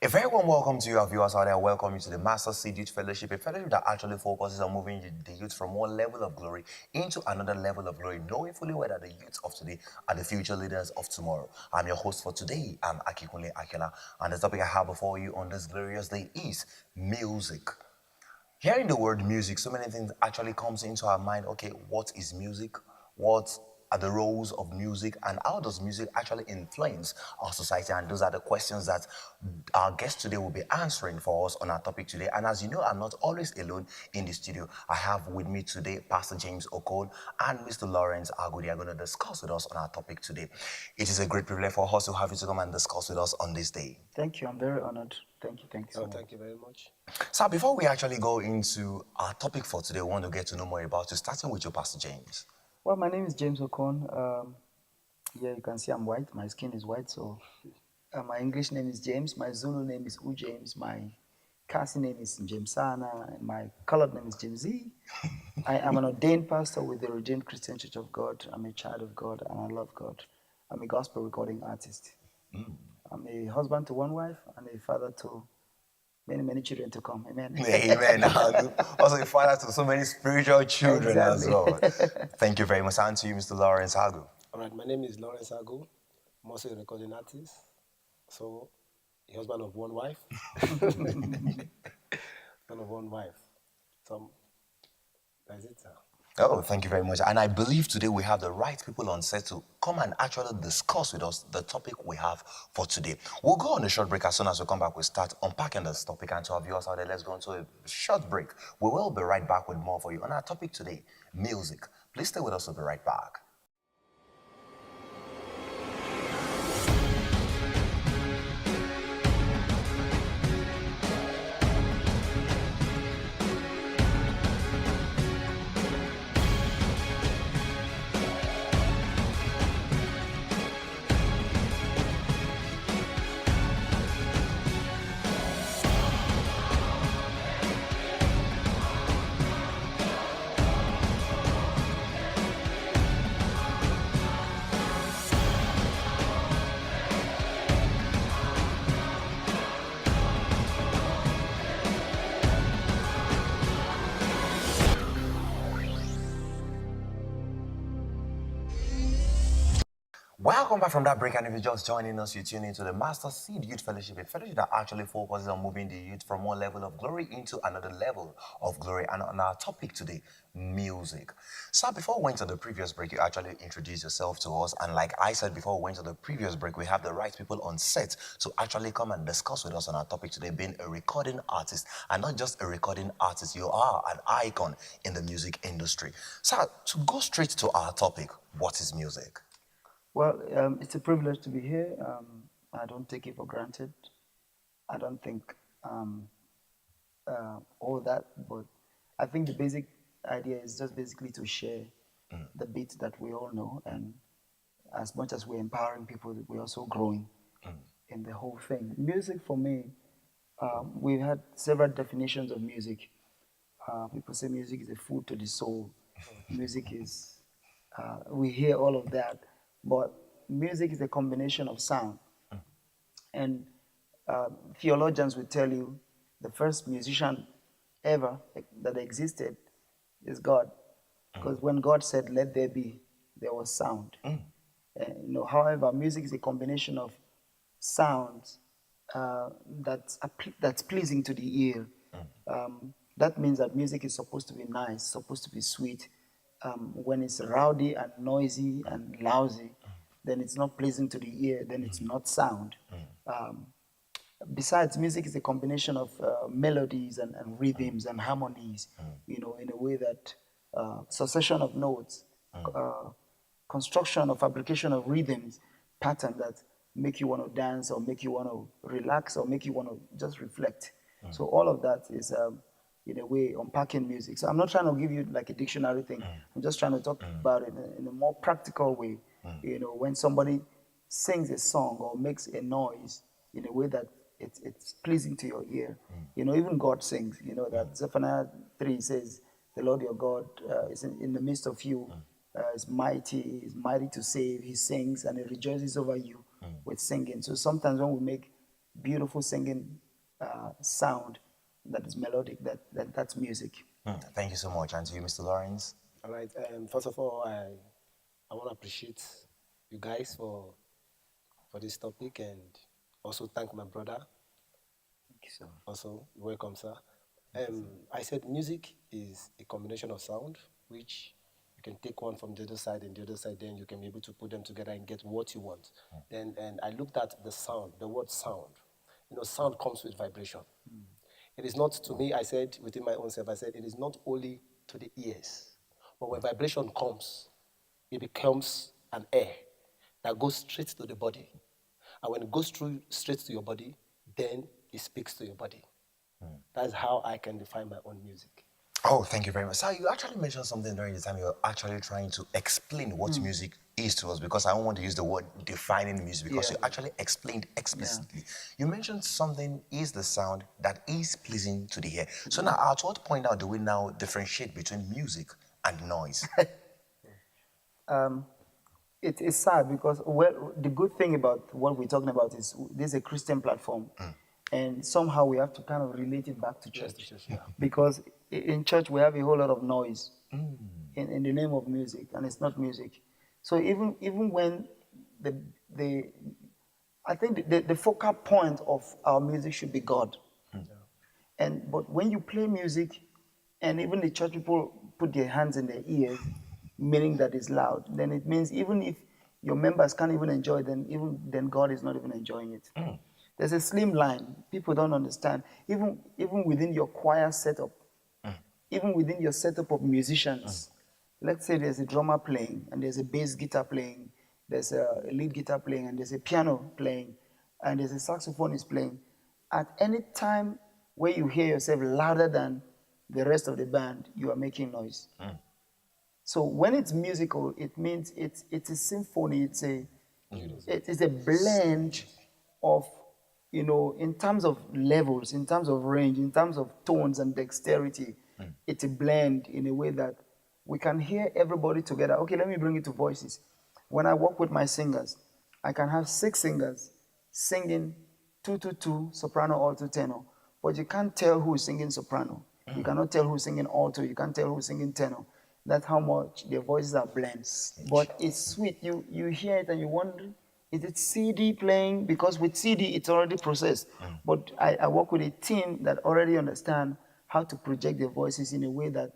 A very warm welcome to you, our viewers out there. Welcome you to the Master Seed Youth Fellowship, a fellowship that actually focuses on moving the youth from one level of glory into another level of glory, knowing fully well that the youth of today are the future leaders of tomorrow. I'm your host for today. I'm Akikunle Akela, and the topic I have before you on this glorious day is music. Hearing the word music, so many things actually comes into our mind. Okay, what is music? What are the roles of music? And how does music actually influence our society? And those are the questions that our guest today will be answering for us on our topic today. And as you know, I'm not always alone in the studio. I have with me today Pastor James Okon and Mr. Lawrence Agudi are going to discuss with us on our topic today. It is a great privilege for us to have you to come and discuss with us on this day. Thank you. I'm very honored. Thank you. Thank you so much. Thank you very much. So before we actually go into our topic for today, we want to get to know more about you, starting with you, Pastor James. Well, my name is James Okon. Yeah, you can see I'm white. My skin is white. So my English name is James. My Zulu name is U James. My Kasi name is James Sana. And my colored name is James Z. I am an ordained pastor with the Redeemed Christian Church of God. I'm a child of God and I love God. I'm a gospel recording artist. I'm a husband to one wife and a father to many children to come. Amen. Amen. Also a father to so many spiritual children as Exactly. well. Thank you very much. And to you, Mr. Lawrence Hagu. All right, my name is Lawrence Ago. I'm also a recording artist. So, a husband of one wife. Husband of one wife. So, that's it, sir. Oh, thank you very much. And I believe today we have the right people on set to come and actually discuss with us the topic we have for today. We'll go on a short break. As soon as we come back, we'll start unpacking this topic. And to our viewers out there, let's go into a short break. We will be right back with more for you on our topic today, music. Please stay with us. We'll be right back. Welcome back from that break, and if you're just joining us, you're tuning into the Master Seed Youth Fellowship, a fellowship that actually focuses on moving the youth from one level of glory into another level of glory. And on our topic today, music. So before we went to the previous break, you actually introduced yourself to us, and like I said before we went to the previous break, we have the right people on set to actually come and discuss with us on our topic today, being a recording artist, and not just a recording artist, you are an icon in the music industry. So to go straight to our topic, what is music? Well, it's a privilege to be here. I don't take it for granted. I don't think all that, but I think the basic idea is just basically to share the bits that we all know, and as much as we're empowering people, we're also growing in the whole thing. Music for me, we've had several definitions of music. People say music is a food to the soul. Music is, we hear all of that. But music is a combination of sound. And theologians will tell you the first musician ever that existed is God. Because when God said, let there be, there was sound. However, music is a combination of sounds that's pleasing to the ear. That means that music is supposed to be nice, supposed to be sweet. When it's rowdy and noisy and lousy, then it's not pleasing to the ear, then it's not sound. Besides, music is a combination of melodies and rhythms and harmonies, in a way that succession of notes, construction or fabrication of rhythms, pattern that make you want to dance or make you want to relax or make you want to just reflect. So all of that is in a way unpacking music. So I'm not trying to give you like a dictionary thing. I'm just trying to talk about it in a more practical way. When somebody sings a song or makes a noise in a way that it's pleasing to your ear. Even God sings. That Zephaniah 3 says, the Lord your God is in the midst of you, is mighty to save. He sings and he rejoices over you with singing. So sometimes when we make beautiful singing sound that is melodic. That's music. Thank you so much. And to you, Mr. Lawrence. All right. First of all, I want to appreciate you guys for this topic, and also thank my brother. Thank you so much. Also, welcome, sir. I said music is a combination of sound, which you can take one from the other side and the other side, then you can be able to put them together and get what you want. Then, and I looked at the sound, the word sound. You know, sound comes with vibration. It is not, to me, I said within my own self, I said it is not only to the ears, but when vibration comes, it becomes an air that goes straight to the body. And when it goes through straight to your body, then it speaks to your body. That's how I can define my own music. Oh, thank you very much. Sir, you actually mentioned something during the time you were actually trying to explain what music is to us, because I don't want to use the word defining music, because Yeah. you actually explained explicitly. You mentioned something is the sound that is pleasing to the ear. So now, at what point now do we now differentiate between music and noise? It is sad because, well, the good thing about what we're talking about is this is a Christian platform, and somehow we have to kind of relate it back to church, to church, yeah. because in church we have a whole lot of noise in the name of music, and it's not music. So even when the I think the focal point of our music should be God. But when you play music, and even the church people put their hands in their ears, meaning that it's loud, then it means even if your members can't even enjoy it, then God is not even enjoying it. There's a slim line. People don't understand. Even within your choir setup, even within your setup of musicians, let's say there's a drummer playing, and there's a bass guitar playing, there's a lead guitar playing, and there's a piano playing, and there's a saxophonist playing. At any time where you hear yourself louder than the rest of the band, you are making noise. So when it's musical, it means it's a symphony. It is a blend of, in terms of levels, in terms of range, in terms of tones and dexterity. It's a blend in a way that we can hear everybody together. Okay, let me bring it to voices. When I work with my singers, I can have 6 singers singing 2-2, soprano, alto, tenor, but you can't tell who's singing soprano. You cannot tell who's singing alto. You can't tell who's singing tenor. That's how much their voices are blends. But it's sweet. You hear it and you wonder, is it CD playing? Because with CD, it's already processed. But I work with a team that already understand how to project their voices in a way that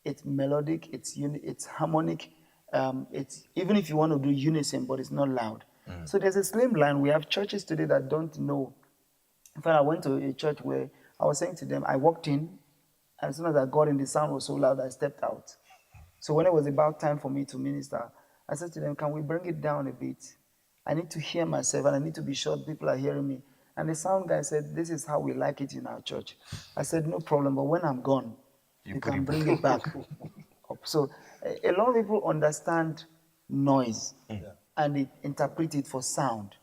it's melodic, it's harmonic. It's even if you want to do unison, but it's not loud. So there's a slim line. We have churches today that don't know. In fact, I went to a church where I was saying to them, I walked in, and as soon as I got in, the sound was so loud, I stepped out. So when it was about time for me to minister, I said to them, can we bring it down a bit? I need to hear myself, and I need to be sure people are hearing me. And the sound guy said, this is how we like it in our church. I said, no problem, but when I'm gone, you can bring it back up. So a lot of people understand noise and they interpret it for sound.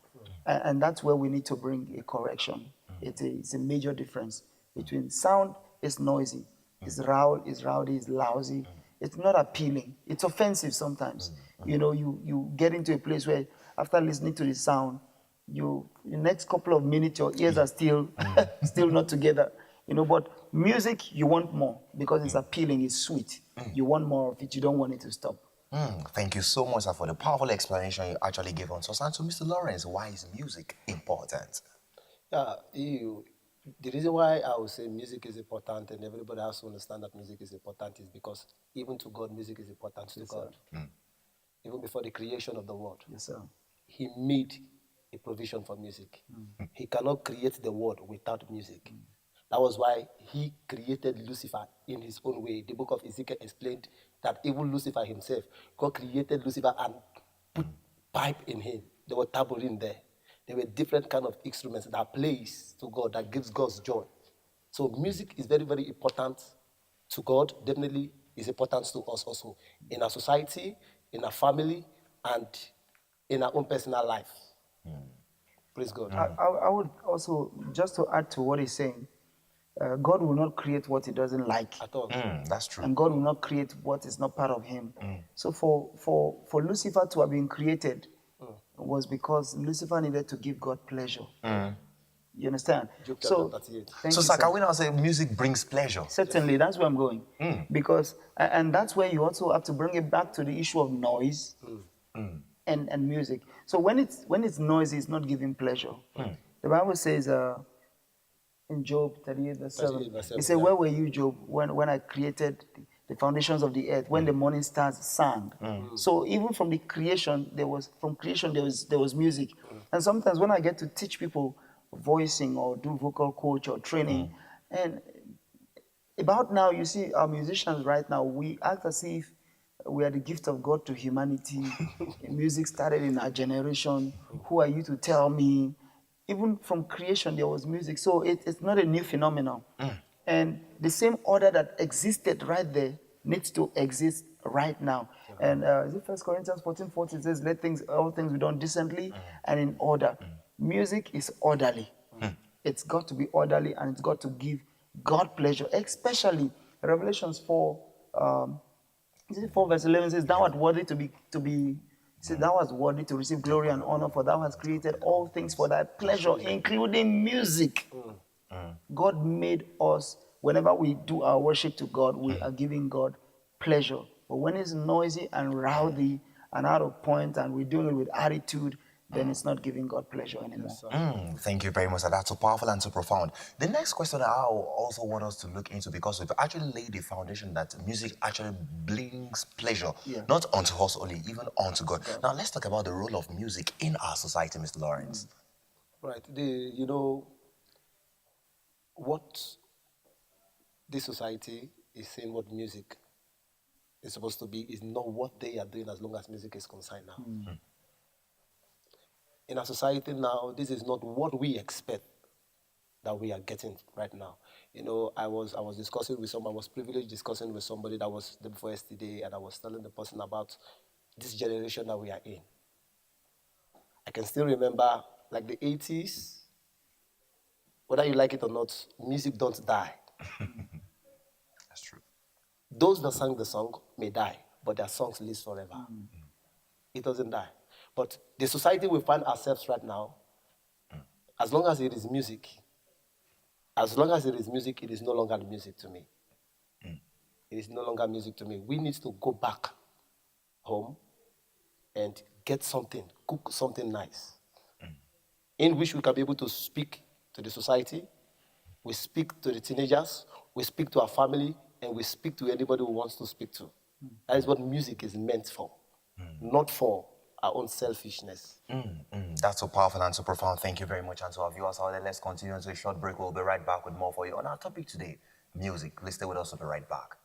And that's where we need to bring a correction. It's a major difference between sound is noisy, it's loud, it's rowdy, it's lousy. It's not appealing. It's offensive sometimes. You get into a place where after listening to the sound, the next couple of minutes your ears are still still not together. But music you want more because it's appealing, it's sweet. You want more of it. You don't want it to stop. Thank you so much, sir, for the powerful explanation you actually gave on. So, Mr. Lawrence, why is music important? Yeah, the reason why I would say music is important and everybody has to understand that music is important is because even to God, music is important to God. Even before the creation of the world, Yes, sir. He made a provision for music. He cannot create the world without music. That was why He created Lucifer in His own way. The book of Ezekiel explained that even Lucifer himself, God created Lucifer and put pipe in him. There were tambourine there. There were different kind of instruments that plays to God, that gives God's joy. So music is very, very important to God. Definitely is important to us also in our society, in our family, and in our own personal life. Praise God. I would also, just to add to what he's saying, God will not create what he doesn't like. At all. That's true. And God will not create what is not part of him. So for Lucifer to have been created was because Lucifer needed to give God pleasure. You understand? Job chapter So, 38. thank So, you, sir, sir. can we now say music brings pleasure? Certainly, that's where I'm going. Because, and that's where you also have to bring it back to the issue of noise and music. So when it's noisy, it's not giving pleasure. The Bible says in Job 38 verse 7, 38 verse it 7, said, yeah. where were you, Job, when I created the foundations of the earth, when the morning stars sang? So even from the creation, there was music. And sometimes when I get to teach people voicing or do vocal coach or training, and about now, you see, our musicians right now, we act as if we are the gift of God to humanity. Music started in our generation. Who are you to tell me? Even from creation, there was music. So it's not a new phenomenon. And the same order that existed right there needs to exist right now. And is it 1 Corinthians 14:40? It says, let all things be done decently and in order. Music is orderly. It's got to be orderly and it's got to give God pleasure, especially Revelations 4, is it 4 verse 11 says, thou art worthy thou art worthy to receive glory and honor, for thou hast created all things for thy pleasure, including music. God made us, whenever we do our worship to God, we are giving God pleasure. But when it's noisy and rowdy and out of point and we're doing it with attitude, then it's not giving God pleasure anymore. Thank you very much, sir. That's so powerful and so profound. The next question I also want us to look into, because we've actually laid the foundation that music actually brings pleasure, Yeah. not unto us only, even unto God. Now, let's talk about the role of music in our society, Mr. Lawrence. Right. What this society is saying what music is supposed to be is not what they are doing as long as music is concerned now. In our society now, this is not what we expect that we are getting right now. I was discussing with someone, I was privileged discussing with somebody that was there before yesterday, and I was telling the person about this generation that we are in. I can still remember, like the 80s, whether you like it or not, music don't die. That's true. Those that sang the song may die, but their songs live forever. It doesn't die. But the society we find ourselves right now, as long as it is music, it is no longer music to me. It is no longer music to me. We need to go back home and get something, cook something nice, in which we can be able to speak to the society, we speak to the teenagers, we speak to our family, and we speak to anybody who wants to speak to. That is what music is meant for, not for our own selfishness. That's so powerful and so profound. Thank you very much. And to our viewers out there, let's continue to a short break. We'll be right back with more for you on our topic today, music. Please stay with us. We'll be right back.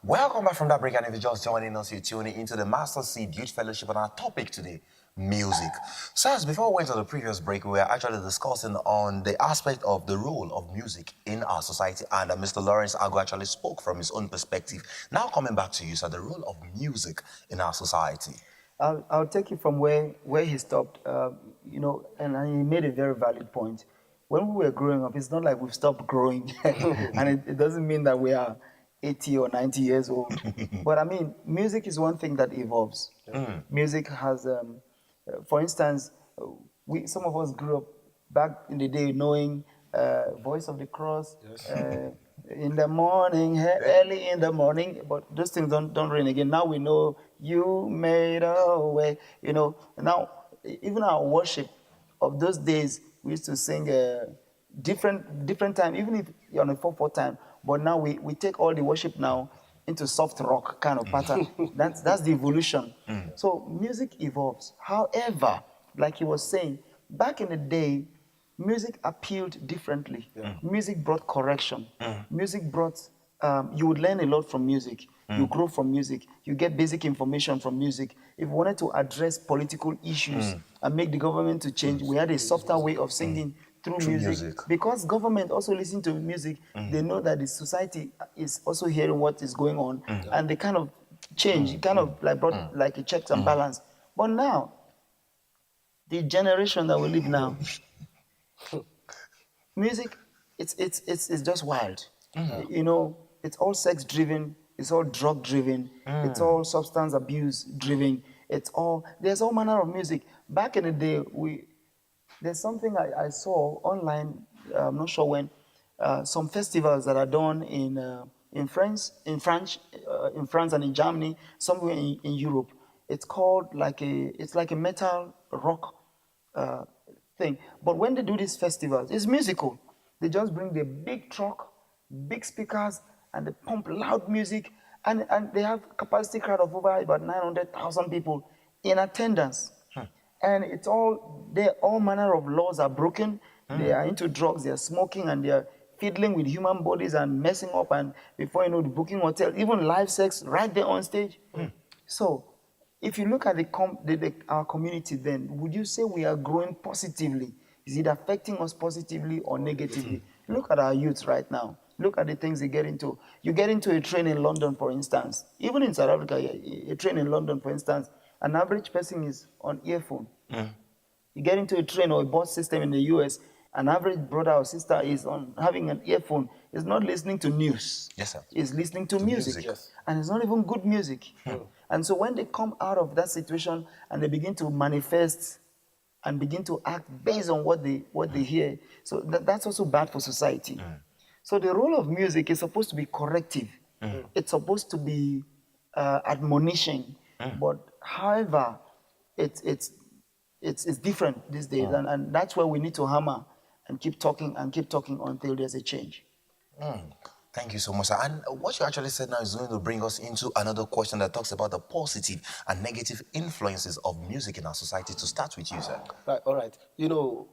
Welcome back from that break, and if you're just joining us, you're tuning into the Master Seed Youth Fellowship on our topic today, music. Sirs, before we went to the previous break, we were actually discussing on the aspect of the role of music in our society, and Mr. Lawrence Ago actually spoke from his own perspective. Now coming back to you, sir, the role of music in our society. I'll take it from where he stopped, and he made a very valid point. When we were growing up, it's not like we've stopped growing, and it doesn't mean that we are 80 or 90 years old. But I mean, music is one thing that evolves. Music has, for instance, some of us grew up back in the day knowing Voice of the Cross, in the morning, early in the morning, but those things don't ring again. Now we know you made a way, Now, even our worship of those days, we used to sing different time, even if you're on a 4/4 time. But now we take all the worship now into soft rock kind of pattern. That's the evolution. So music evolves. However, like he was saying, back in the day, music appealed differently. Music brought correction. Music brought, you would learn a lot from music. You grow from music. You get basic information from music. If we wanted to address political issues and make the government to change, we had a softer way of singing through Through music. music. Because government also listen to music, they know that the society is also hearing what is going on, and they kind of change. It kind of like brought like a checks and balance. But now, the generation that we live now, music, it's just wild. You know, it's all sex driven, it's all drug driven, it's all substance abuse driven, there's all manner of music. Back in the day, there's something I saw online, I'm not sure when, some festivals that are done in France and in Germany, somewhere in Europe. It's like a metal rock uh, thing. But when they do these festivals, it's musical. They just bring the big truck, big speakers, and they pump loud music, and they have capacity crowd of over about 900,000 people in attendance. And all manner of laws are broken. They are into drugs, they are smoking, and they are fiddling with human bodies and messing up. And before you know, the booking hotel, even live sex right there on stage. So, if you look at our community, then would you say we are growing positively? Is it affecting us positively or negatively? Look at our youth right now. Look at the things they get into. You get into a train in London, for instance. Even in South Africa, a train in London, for instance, an average person is on earphone. You get into a train or a bus system in the US, an average brother or sister is on having an earphone, is not listening to news. Yes, sir. Is listening to music. music. Yes. And it's not even good music. And so when they come out of that situation and they begin to manifest and begin to act based on what they hear, so that's also bad for society. So the role of music is supposed to be corrective. It's supposed to be admonishing. But however, it's different these days, and that's where we need to hammer and keep talking until there's a change. Thank you so much, sir. And what you actually said now is going to bring us into another question that talks about the positive and negative influences of music in our society. To start with you, sir. Right, all right. You know,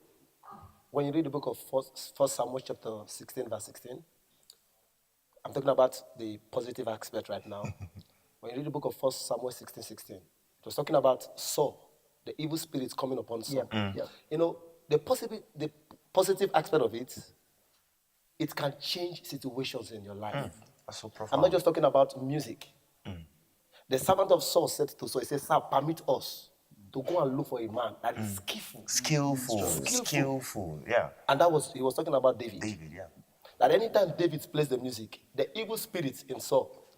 when you read the book of First Samuel chapter 16, verse 16, I'm talking about the positive aspect right now. When you read the book of First Samuel 16, it was talking about Saul, the evil spirits coming upon Saul. Yeah. You know, the positive aspect of it can change situations in your life. That's so I'm profound. not just talking about music. The servant of Saul said to Saul, he said, "Sir, permit us to go and look for a man that is Skillful. Yeah. And he was talking about David. David, yeah. That anytime David plays the music, the evil spirits in Saul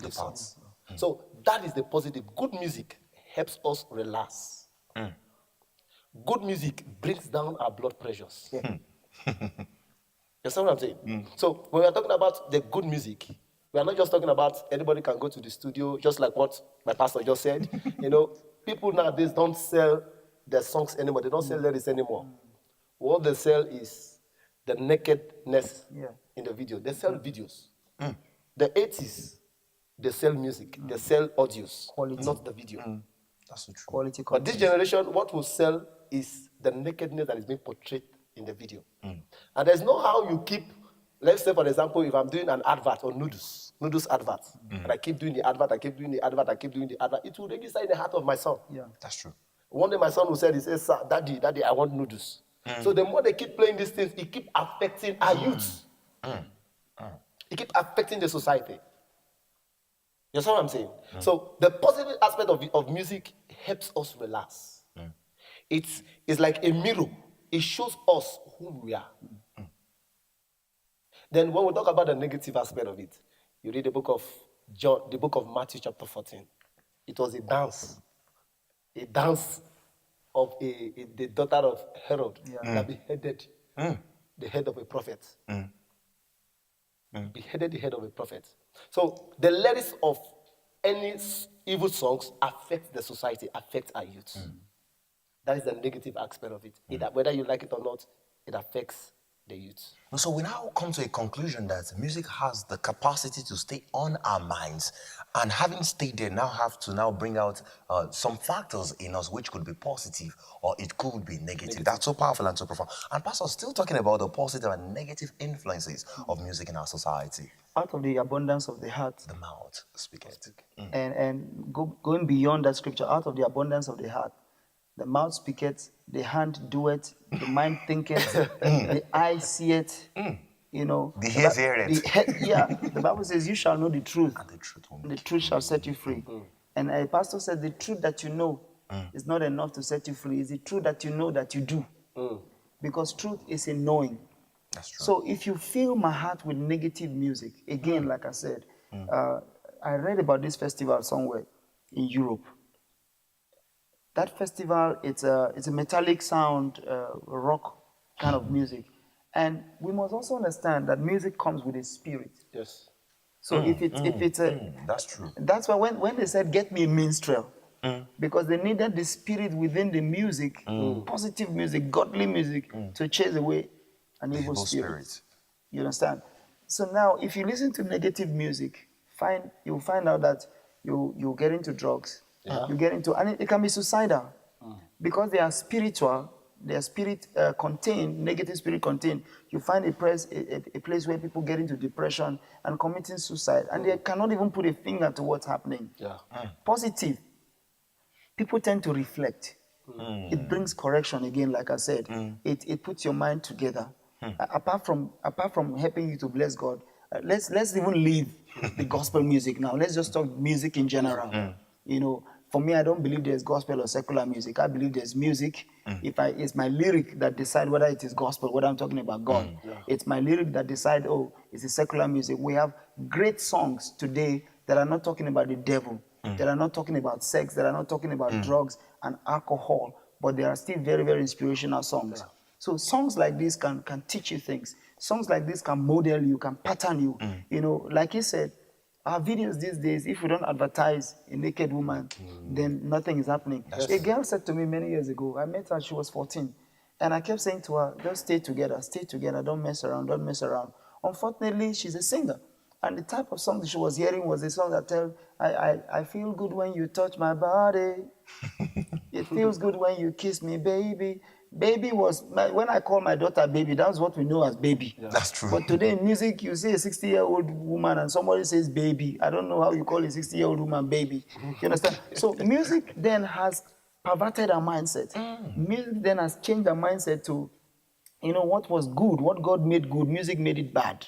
leaves out. So that is the positive. Good music helps us relax. Good music brings down our blood pressures. You understand what I'm saying? So when we are talking about the good music, we are not just talking about anybody can go to the studio, just like what my pastor just said. You know, people nowadays don't sell their songs anymore. They don't sell lyrics anymore. What they sell is the nakedness in the video. They sell videos. The 80s, they sell music. They sell audios, not the video. That's so true. Quality But this content. generation, what will sell is the nakedness that is being portrayed in the video. And there's no how you keep, let's say, for example, if I'm doing an advert on noodles advert, and I keep doing the advert, I keep doing the advert, I keep doing the advert, it will register in the heart of my son. Yeah. That's true. One day my son will say, he says, "Sir, daddy, I want noodles." So the more they keep playing these things, it keep affecting our youth. It keep affecting the society. You know what I'm saying? So the positive aspect of music helps us relax. It's like a mirror. It shows us who we are. Then when we talk about the negative aspect of it, you read the book of Matthew chapter 14. It was a dance of the daughter of Herod that beheaded the head of a prophet. Beheaded the head of a prophet. So the lyrics of any evil songs affect the society, affect our youth. That is the negative aspect of it. Whether you like it or not, it affects the youth. So we now come to a conclusion that music has the capacity to stay on our minds, and having stayed there, now have to now bring out some factors in us which could be positive or it could be negative. That's so powerful and so profound. And Pastor, still talking about the positive and negative influences of music in our society. Out of the abundance of the heart, The mouth speaketh. and going beyond that scripture, out of the abundance of the heart, the mouth speaketh, the hand doeth, the mind thinketh, the eye seeth. You know, The ears hear it. The Bible says, "You shall know the truth, And the truth will and make the truth shall set you free." And a pastor said, "The truth that you know is not enough to set you free. It's the truth that you know that you do, because truth is in knowing." That's true. So if you fill my heart with negative music, again, like I said, I read about this festival somewhere in Europe. That festival, it's a metallic sound, rock kind of music. And we must also understand that music comes with a spirit. Yes. So if it's a, That's true. that's why when they said, "Get me a minstrel," because they needed the spirit within the music, positive music, godly music, to chase away an evil spirit. You understand? So now, if you listen to negative music, you'll find out that you get into drugs. Yeah. You get into, and it can be suicidal, because they are spiritual. They are spirit contained, negative spirit contained. You find a place where people get into depression and committing suicide, and they cannot even put a finger to what's happening. Yeah. Positive, people tend to reflect. It brings correction again, like I said. It puts your mind together. Apart from helping you to bless God, let's even leave the gospel music now. Let's just talk music in general. You know, for me, I don't believe there's gospel or secular music. I believe there's music. It's my lyric that decide whether it is gospel, whether I'm talking about God. It's my lyric that decide, oh, it's a secular music. We have great songs today that are not talking about the devil, that are not talking about sex, that are not talking about drugs and alcohol, but they are still very, very inspirational songs. So songs like this can teach you things. Songs like this can model you, can pattern you. You know, like he said, our videos these days, if we don't advertise a naked woman, then nothing is happening. A girl said to me many years ago, I met her, she was 14, and I kept saying to her, just stay together, don't mess around, don't mess around. Unfortunately, she's a singer. And the type of song that she was hearing was a song that tells, I feel good when you touch my body. It feels good when you kiss me, baby. Baby was, when I call my daughter baby, that's what we know as baby. That's true. But today in music, you see a 60-year-old woman and somebody says baby. I don't know how you call a 60-year-old woman baby. You understand? So music then has perverted our mindset. Music then has changed our mindset to, you know, what was good, what God made good, music made it bad.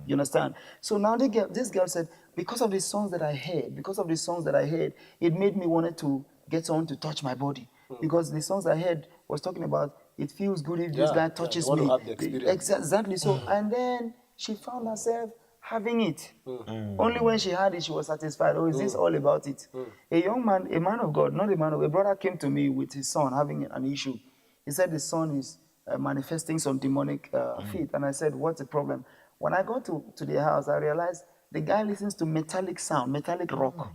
You understand? So now this girl said, because of the songs that I heard, it made me wanted to get someone to touch my body. Because the songs I heard was talking about, it feels good if this guy touches you want me. to have the experience. Exactly. So, and then she found herself having it. Only when she had it, she was satisfied. Oh, is this all about it? A young man, a man of God, not a man of, a brother came to me with his son having an issue. He said his son is manifesting some demonic feet. And I said, what's the problem? When I got to the house, I realized the guy listens to metallic sound, metallic rock.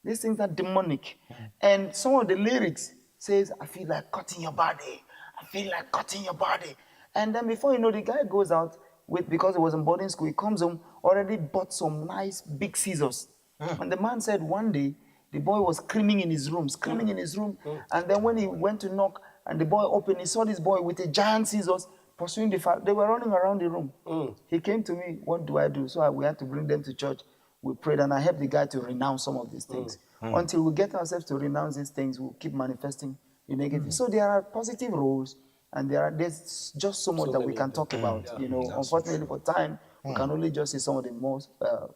These things are demonic. And some of the lyrics says, I feel like cutting your body. I feel like cutting your body. And then before you know, the guy goes out with, because he was in boarding school, he comes home, already bought some nice big scissors. And the man said one day, the boy was screaming in his room. And then when he went to knock and the boy opened, he saw this boy with a giant scissors pursuing the father. They were running around the room. He came to me, what do I do? So we had to bring them to church. We prayed and I helped the guy to renounce some of these things. Until we get ourselves to renounce these things, we'll keep manifesting the negative. So there are positive roles and there's just so much that we can talk about. You know, unfortunately for time, we can only just see some of the most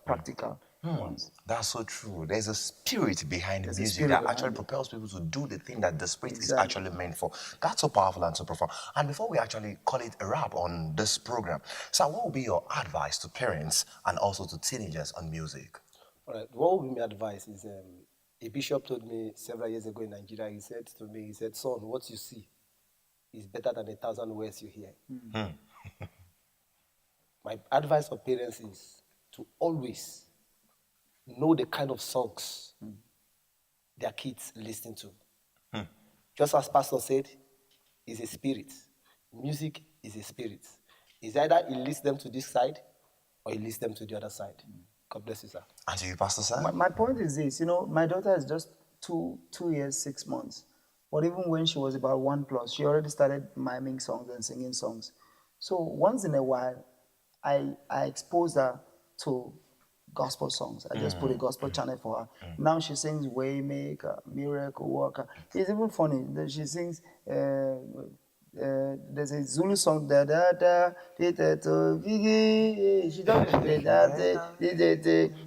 practical ones. That's so true. There's a spirit behind There's a music spirit that behind actually it. propels people to do the thing that the spirit is Exactly. actually meant for. That's so powerful and so profound. And before we actually call it a wrap on this program, so what would be your advice to parents and also to teenagers on music? All right. What would be my advice is a bishop told me several years ago in Nigeria, he said to me, he said, son, what you see is better than 1,000 words you hear. My advice for parents is to always know the kind of songs their kids listen to. Just as Pastor said, it's a spirit. Music is a spirit. It's either he leads them to this side or he leads them to the other side. God bless you, sir. And to you, Pastor Sir? My point is this, my daughter is just 2 years, 6 months. But even when she was about 1+, she already started miming songs and singing songs. So once in a while, I expose her to gospel songs. I just put a gospel channel for her. Now she sings Waymaker, Miracle Worker. It's even funny that she sings, there's a Zulu song, da da da, she does,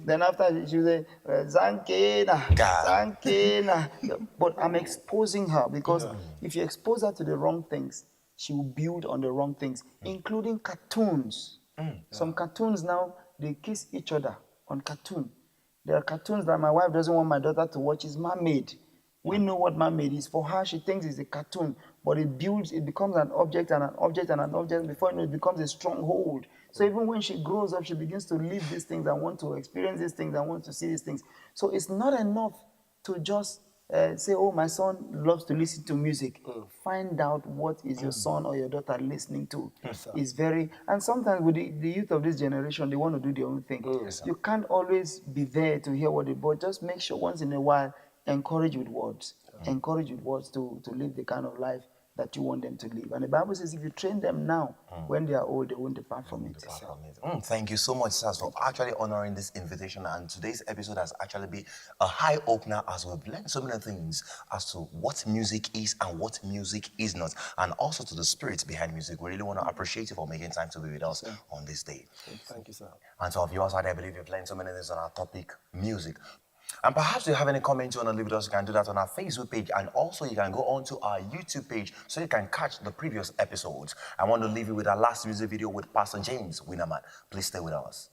then after she say, Zankena, Zankena. But I'm exposing her because if you expose her to the wrong things, she will build on the wrong things, including cartoons. Some cartoons now, they kiss each other on cartoon. There are cartoons that my wife doesn't want my daughter to watch. It's mermaid. We know what mermaid is. For her, she thinks it's a cartoon, but it becomes an object and an object and an object. Before you know it becomes a stronghold. So even when she grows up, she begins to live these things and want to experience these things and want to see these things. So it's not enough to just say, oh, my son loves to listen to music. Find out what is your son or your daughter listening to. It's very, and sometimes with the youth of this generation, they want to do their own thing. You can't always be there to hear what they, but just make sure once in a while, encourage with words. Encourage with words to live the kind of life that you want them to live. And the Bible says if you train them now, when they are old, they won't depart from it. Thank you so much, sir, for actually honoring this invitation. And today's episode has actually been a high opener as we've learned so many things as to what music is and what music is not, and also to the spirits behind music. We really want to appreciate you for making time to be with us on this day. Thank you, sir. And to our viewers out there, I believe you've learned so many things on our topic, music. And perhaps you have any comments you want to leave with us, you can do that on our Facebook page, and also you can go on to our YouTube page so you can catch the previous episodes. I want to leave you with our last music video with Pastor James Winnerman. Please stay with us.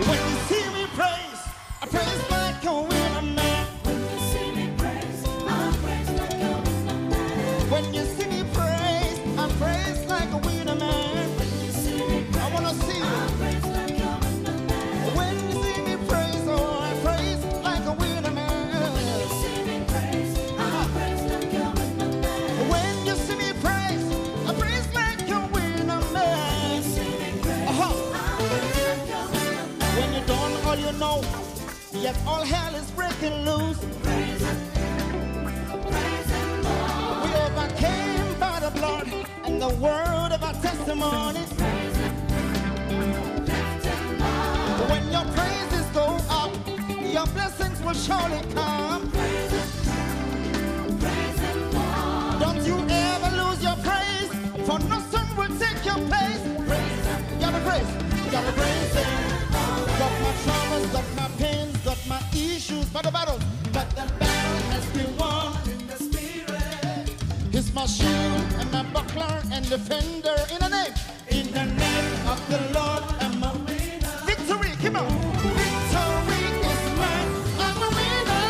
When you see me praise, I praise like a winner man. When you see me praise, I praise like a winner man. When you see me praise, I praise like a winner man. When you see me praise, I wanna see you. I praise like a winner man. When you see me praise, oh, I praise like a winner man. When you see me praise, I praise like a winner man. When you see me praise, I praise like a winner man. When you see me praise, I praise like a winner man. When you're done all you know, yet all hell is breaking loose. Praise Him, Lord. We overcame by the blood and the word of our testimony. Praise Him, lift Him up. When your praises go up, your blessings will surely come. Praise Him, Lord. Don't you ever lose your praise, for no son will take your place. Praise Him, you gotta praise, you gotta praise Him. Got my traumas, got my pains, got my issues, but the battle has been won in the spirit. He's my shield and my buckler and defender in the name of the Lord. I'm a winner. Victory, come on. Victory is mine. I'm a winner.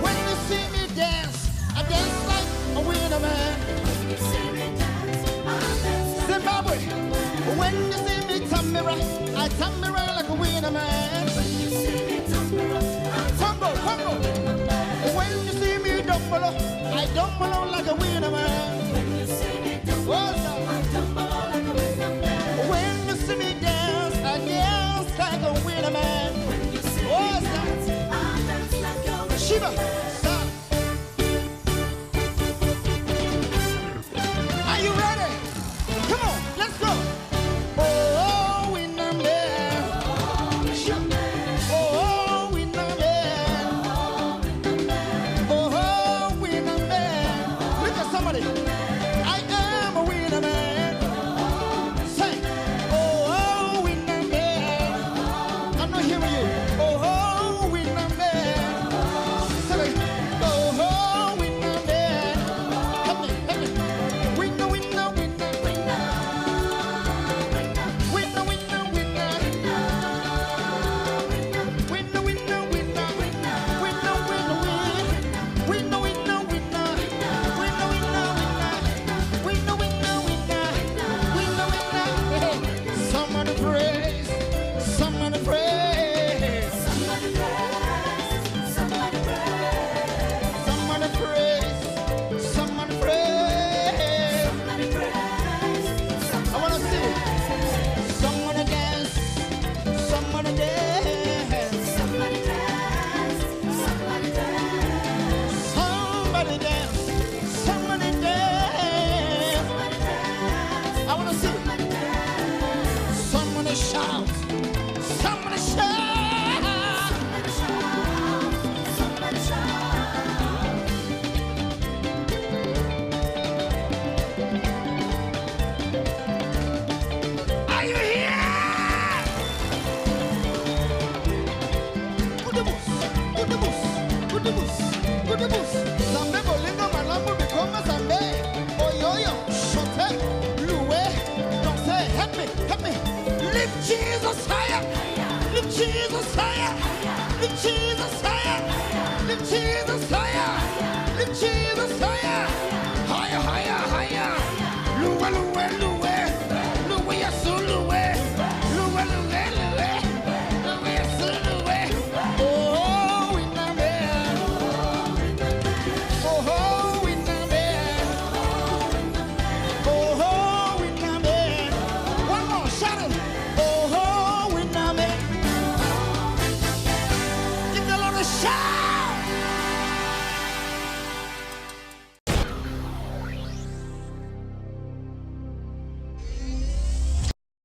When you see me dance, I dance like a winner man. When you see me dance, I dance like Zimbabwe. When you see me Tamira, I Tamira like a winner man. When you see me Tamira, I Tamira. When you see me Dumbolo, I Dumbolo like a winner man. When you see me Dumbolo, I Dumbolo like a winner man. When you see me dance, I dance like a winner man. When you see me dance, I dance like a winner man. Shiva, stop. Are you ready? Come on, let's go. Oh, winner man. Oh, winner man. Oh, winner man. Look at somebody. I am a winner man. Say, oh, winner man. I'm not hearing you. Oh, winner man. Say, shout. Somebody shout. Somebody shout. Are you here? Kudubus, kudubus, kudubus, kudubus. Zambe bolingo malamu bikoma zambe. Oyoyo, shote, luwe, danse. Help me, help me. Lift Jesus higher. Lift Jesus higher. Lift Jesus higher. Lift Jesus higher. Lift Jesus higher. Higher, higher, higher. Luwe, luwe, luwe.